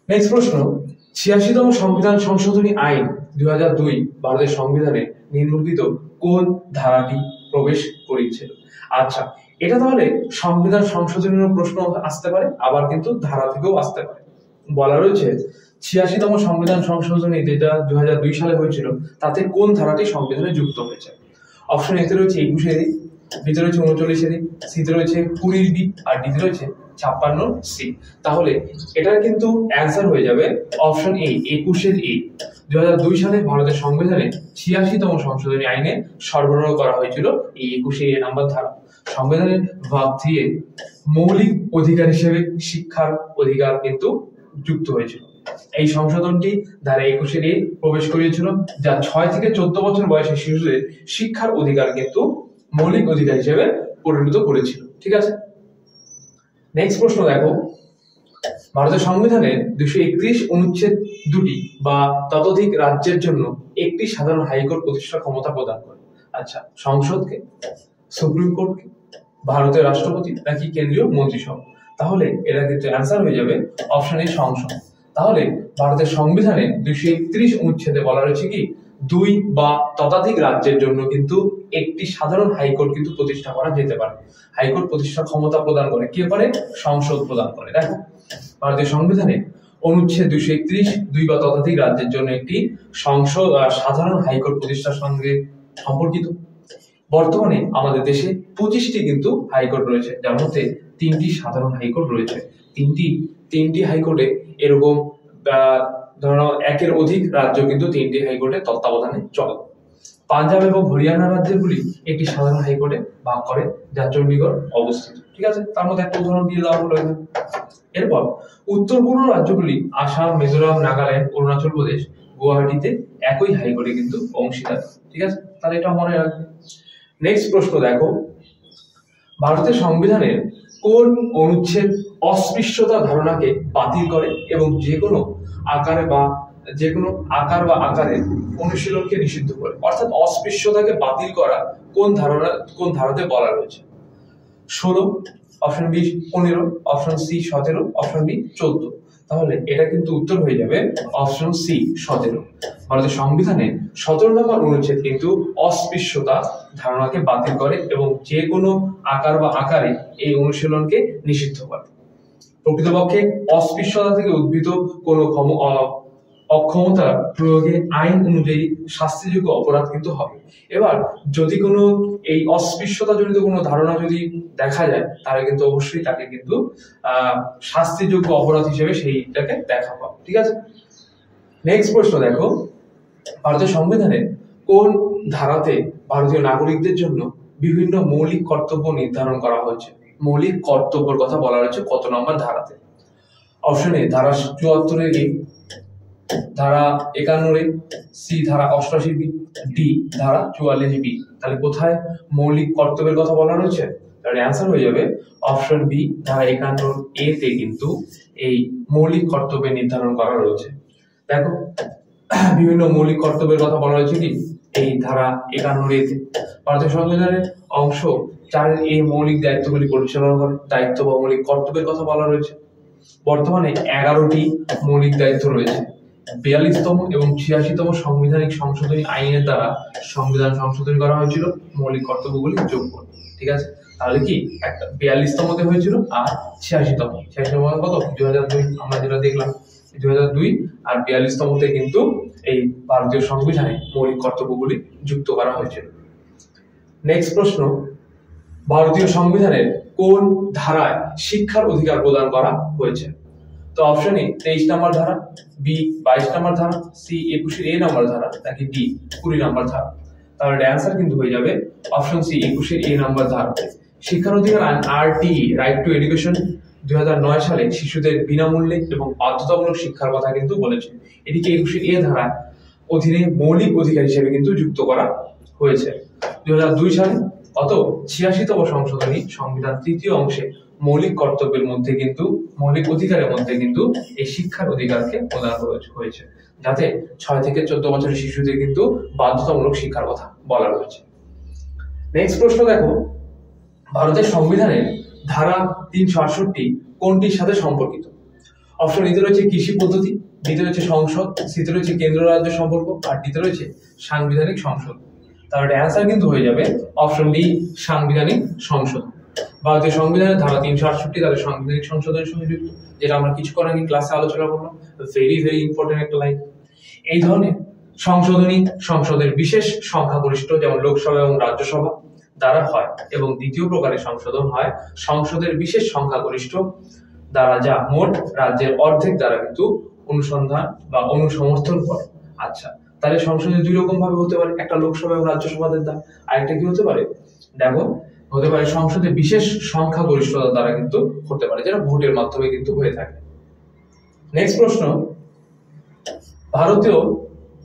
A: নেক্সট প্রশ্ন, 86তম সংবিধান সংশোধনী আইন 2002 ভারতের সংবিধানে নিম্নলিখিত কোন ধারাটি প্রবেশ করিয়েছিল? আচ্ছা, এটা তাহলে সংবিধান সংশোধনের প্রশ্ন আসতে পারে, আবার কিন্তু ধারা থেকেও আসতে পারে। বলা রয়েছে 86তম সংবিধান সংশোধনী যেটা 2002 সালে হয়েছিল, তাতে কোন ধারাটি সংবিধানে যুক্ত হয়েছে? অপশন এতে রয়েছে 21 এর, বিতে রয়েছে 39 এর, সিতে রয়েছে 20 বি, আর ডিতে রয়েছে 56 সি। তাহলে এটার কিন্তু অ্যান্সার হয়ে যাবে অপশন এ 21 এ। 2002 সালে ভারতের সংবিধানে 86তম সংশোধনী আইনে সরবরাহ করা হয়েছিল এই 21 এ নাম্বার ধারা। সংবিধানের ভাগ 3 এ মৌলিক অধিকার হিসেবে শিক্ষার অধিকার কিন্তু যুক্ত হয়েছিল। এই সংশোধনটি ধারা 21 এ প্রবেশ করিয়েছিল, যা 6 থেকে 14 বছর বয়সী শিশুদের শিক্ষার অধিকার কিন্তু মৌলিক অধিকার হিসেবে পরিণত করেছিল, ঠিক আছে। নেক্সট প্রশ্ন দেখো, ভারতের সংবিধানে 231 অনুচ্ছেদ 2টি বা ততোধিক রাজ্যের জন্য একটি সাধারণ হাইকোর্ট প্রতিষ্ঠার ক্ষমতা প্রদান করে। আচ্ছা, সংসদকে, সুপ্রিম কোর্টকে, ভারতের রাষ্ট্রপতি, নাকি কেন্দ্রীয় মন্ত্রিসভা? তাহলে এটা কিন্তু অ্যান্সার হয়ে যাবে অপশন এ সংসদ। তাহলে ভারতের সংবিধানে 231 অনুচ্ছেদে বলা রয়েছে কি 2 বা ততোধিক রাজ্যের জন্য কিন্তু একটি সাধারণ হাইকোর্ট কিন্তু প্রতিষ্ঠা করা যেতে পারে। হাইকোর্ট প্রতিষ্ঠার ক্ষমতা প্রদান করে কে পারে? সংসদ প্রদান করে। দেখো ভারতীয় সংবিধানে অনুচ্ছেদ 231 2 বা ততোধিক রাজ্যের জন্য একটি সংসদ সাধারণ হাইকোর্ট প্রতিষ্ঠার সঙ্গে সম্পর্কিত। বর্তমানে আমাদের দেশে 25টি কিন্তু হাইকোর্ট রয়েছে, যার মধ্যে 3টি সাধারণ হাইকোর্ট রয়েছে। তিনটি হাইকোর্টে এরকম ধরো একের অধিক রাজ্য কিন্তু 3টি হাইকোর্টের তত্ত্বাবধানে চলে। পাঞ্জাব এবং হরিয়ানা রাজ্যগুলি একটি সাধারণ হাইকোর্টে ভাগ করে, যা চণ্ডীগড় অবস্থিত, ঠিক আছে। তার মধ্যে একটা উদাহরণ দিয়ে দেওয়া হলো। এরপর উত্তর পূর্ব রাজ্যগুলি আসাম, মিজোরাম, নাগাল্যান্ড, অরুণাচল প্রদেশ, গুয়াহাটিতে একই হাইকোর্টে কিন্তু অংশীদার, ঠিক আছে। তাহলে এটা মনে রাখবে। নেক্সট প্রশ্ন দেখো, ভারতের সংবিধানের কোন অনুচ্ছেদ অস্পৃশ্যতা ধারণাকে বাতিল করে এবং যে কোনো আকার বা আকারের অনুশীলনকে নিষিদ্ধ করে? অর্থাৎ অস্পৃশ্যতাকে বাতিল করা কোন ধারাতে বলা রয়েছে? 16, option B 15, option C 17, option B 14। তাহলে এটা কিন্তু উত্তর হয়ে যাবে অপশন সি 17। ভারতের সংবিধানে 17 নম্বর অনুচ্ছেদ কিন্তু অস্পৃশ্যতা ধারণাকে বাতিল করে এবং যে কোনো আকার বা আকারে এই অনুশীলনকে নিষিদ্ধ করে। প্রকৃতপক্ষে অস্পৃশ্যতা থেকে উদ্ভূত কোনো অক্ষমতা প্রয়োগে আইন অনুযায়ী শাস্তিযোগ্য অপরাধ কিন্তু হবে। এবার যদি কোনো এই অস্পৃশ্যতা জনিত কোনো ধারণা যদি দেখা যায় তাহলে কিন্তু অবশ্যই তাকে কিন্তু শাস্তিযোগ্য অপরাধ হিসেবে সেইটাকে দেখা পাবে। ঠিক আছে, নেক্সট প্রশ্ন দেখো, ভারতের সংবিধানে কোন ধারাতে ভারতীয় নাগরিকদের জন্য বিভিন্ন মৌলিক কর্তব্য নির্ধারণ করা হয়েছে? মৌলিক কর্তব্যের কথা বলা হয়েছে কত নম্বর ধারাতে? অপশন এ ধারা 74 এ, ধারা 51 এ, সি ধারা 88 বি, ডি ধারা 44 বি। তাহলে কোথায় মৌলিক কর্তব্যের কথা বলা রয়েছে? তাহলে অ্যান্সার হয়ে যাবে অপশন বি ধারা 51 এ তে কিন্তু এই মৌলিক কর্তব্য নির্ধারণ করা রয়েছে। দেখো বিভিন্ন মৌলিক কর্তব্যের কথা বলা হয়েছে কি এই ধারা 51 এ তে। ভারতীয় সংবিধানের অংশ 4 এই মৌলিক দায়িত্বগুলি পরিচালনা করে দায়িত্ব বা মৌলিক কর্তব্যের কথা বলা রয়েছে। বর্তমানে 11টি মৌলিক দায়িত্ব রয়েছে। 42তম এবং 86তম সাংবিধানিক সংশোধনী আইনের দ্বারা সংবিধান সংশোধন করা হয়েছিল মৌলিক কর্তব্যগুলি যোগ করে। ঠিক আছে, তাহলে কি একটা 42তমতে হয়েছিল আর 86তম কত 2002 আমরা যেটা দেখলাম 2002 আর 42তমতে কিন্তু এই ভারতীয় সংবিধানে মৌলিক কর্তব্যগুলি যুক্ত করা হয়েছিল। নেক্সট প্রশ্ন, ভারতীয় সংবিধানের কোন ধারায় শিক্ষার অধিকার প্রদান করা হয়েছে? তো অপশন এ 23 নম্বর ধারা, বি 22 নম্বর ধারা, সি 21 এ নম্বর ধারা, নাকি ডি 20 নম্বর ধারা। তাহলে অ্যান্সার কিন্তু হয়ে যাবে অপশন সি 21 এ নম্বর ধারা। শিক্ষার অধিকার আইন আরটি রাইট টু এডুকেশন 2009 সালে শিশুদের বিনামূল্যে এবং বাধ্যতামূলক শিক্ষার কথা কিন্তু বলেছে। এটিকে 21 এ ধারা অধীনে মৌলিক অধিকার হিসেবে কিন্তু যুক্ত করা হয়েছে। 2002 সালে অত 86তম সংশোধনী সংবিধান তৃতীয় অংশে মৌলিক কর্তব্যের মধ্যে কিন্তু মৌলিক অধিকারের মধ্যে কিন্তু এই শিক্ষার অধিকারকে প্রদান হয়েছে, যাতে 6 থেকে 14 বছরের শিশুদের কিন্তু বাধ্যতামূলক শিক্ষার কথা বলা রয়েছে। নেক্সট প্রশ্ন দেখো, ভারতের সংবিধানের ধারা 368 কোনটির সাথে সম্পর্কিত? অপশন এতে রয়েছে কৃষি পদ্ধতি, বিতে রয়েছে সংসদ, সিতে রয়েছে কেন্দ্র রাজ্য সম্পর্ক, আর ডিতে রয়েছে সাংবিধানিক সংসদ। তাহলে অ্যান্সার কিন্তু হয়ে যাবে অপশন ডি সাংবিধানিক সংসদ। ভারতীয় সংবিধানের ধারা 368 তাদের সাংবিধানিক সংশোধনের সঙ্গে যুক্ত, যেটা আমরা কিছুক্ষণ আগে ক্লাসে আলোচনা করলাম। ভেরি ভেরি ইম্পর্টেন্ট একটা লাইন। এই ধরনের সংশোধনী সংসদের বিশেষ সংখ্যাগরিষ্ঠ যেমন লোকসভা এবং রাজ্যসভা দ্বারা হয়, এবং দ্বিতীয় প্রকারের সংশোধন হয় সংসদের বিশেষ সংখ্যাগরিষ্ঠ দ্বারা, যা মোট রাজ্যের অর্ধেক দ্বারা কিন্তু অনুসন্ধান বা অনুসমর্থন করে। আচ্ছা, তাহলে সংসদে দুই রকম ভাবে হতে পারে, একটা লোকসভা এবং রাজ্যসভাদের দ্বারা, আর একটা কি হতে পারে দেখো হতে পারে সংসদে বিশেষ সংখ্যাগরিষ্ঠতা দ্বারা কিন্তু হতে পারে, যেটা ভোটের মাধ্যমে কিন্তু হয়ে থাকে। নেক্সট প্রশ্ন,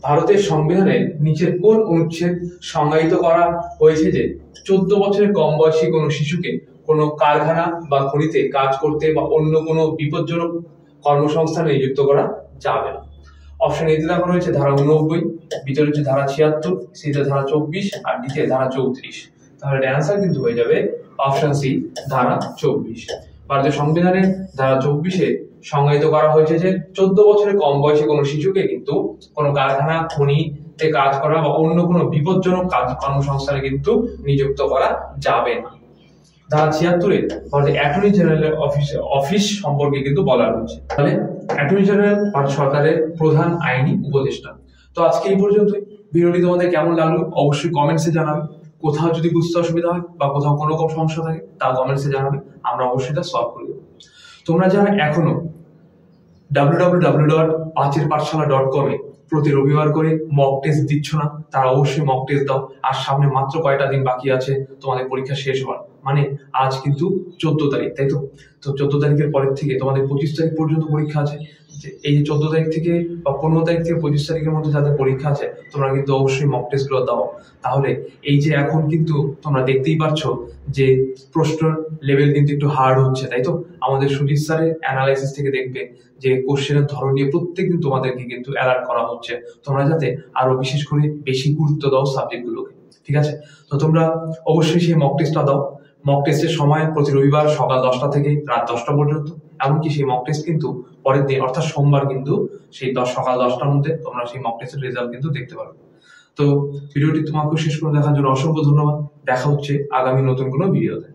A: ভারতের সংবিধানে নিচের কোন অনুচ্ছেদ সংজ্ঞায়িত করা হয়েছে যে 14 বছরের কম বয়সী কোনো শিশুকে কোনো কারখানা বা খনিতে কাজ করতে বা অন্য কোনো বিপজ্জনক কর্মসংস্থানে নিযুক্ত করা যাবে না? অপশন এতে দেখা রয়েছে ধারা 89, বিতে রয়েছে ধারা 76, সিতে ধারা 24 আর ডিতে ধারা 34। তাহলে অ্যান্সার কিন্তু হয়ে যাবে অপশন সি ধারা 24। ভারতের সংবিধানের ধারা 24-এ সংজ্ঞায়িত করা হয়েছে যে 14 বছরের কম বয়সী কোনো শিশুকে কিন্তু কোনো কারখানা খনিতে কাজ করা বা অন্য কোনো বিপজ্জনক কর্মসংস্থানে কিন্তু নিযুক্ত করা যাবে না। ধারা 76-এ ভারতের অ্যাটর্নি জেনারেলের অফিস সম্পর্কে কিন্তু বলা রয়েছে। তাহলে অ্যাটর্নি জেনারেল ভারত সরকারের প্রধান আইনি উপদেষ্টা। তো আজকে এই পর্যন্তই। ভিডিওটি তোমাদের কেমন লাগলো অবশ্যই কমেন্টসে জানাবে। কোথাও যদি বুঝতে অসুবিধা হয় বা কোথাও কোনো রকম সমস্যা থাকে তা কমেন্টসে জানাবে, আমরা অবশ্যই তা সলভ করে দেবো। তোমরা যারা এখনো www.pacherpathshala.com এ প্রতি রবিবার করে মক টেস্ট দিচ্ছ না, তারা অবশ্যই মক টেস্ট দাও। আর সামনে মাত্র কয়টা দিন বাকি আছে তোমাদের পরীক্ষা শেষ হওয়ার, মানে আজ কিন্তু 14 তারিখ, তাই তো? তো 14 তারিখের পরের থেকে তোমাদের 25 তারিখ পর্যন্ত পরীক্ষা আছে। এই যে 14 তারিখ থেকে বা 15 তারিখ থেকে 25 তারিখের মধ্যে যাদের পরীক্ষা আছে, তোমরা কিন্তু অবশ্যই মক টেস্ট গুলো দাও। তাহলে এই যে এখন কিন্তু তোমরা দেখতেই পাচ্ছ যে প্রশ্ন লেভেল কিন্তু একটু হার্ড হচ্ছে, তাই তো? আমাদের সুজিত স্যারের অ্যানালাইসিস থেকে দেখবে যে কোশ্চেনের ধরন নিয়ে প্রত্যেকদিন তোমাদেরকে কিন্তু অ্যালার্ট করা হচ্ছে, তোমরা যাতে আরো বিশেষ করে বেশি গুরুত্ব দাও সাবজেক্ট গুলোকে। ঠিক আছে, তো তোমরা অবশ্যই সেই মক টেস্টটা দাও। মক টেস্টের সময় প্রতি রবিবার সকাল 10টা থেকে রাত 10টা পর্যন্ত। এমনকি সেই মক টেস্ট কিন্তু পরের দিন অর্থাৎ সোমবার কিন্তু সেই সকাল 10টার মধ্যে তোমরা সেই মক টেস্টের রেজাল্ট কিন্তু দেখতে পারবে। তো ভিডিওটি তোমাকে শেষ করে দেখার জন্য অসংখ্য ধন্যবাদ। দেখা হচ্ছে আগামী নতুন কোনো ভিডিওতে।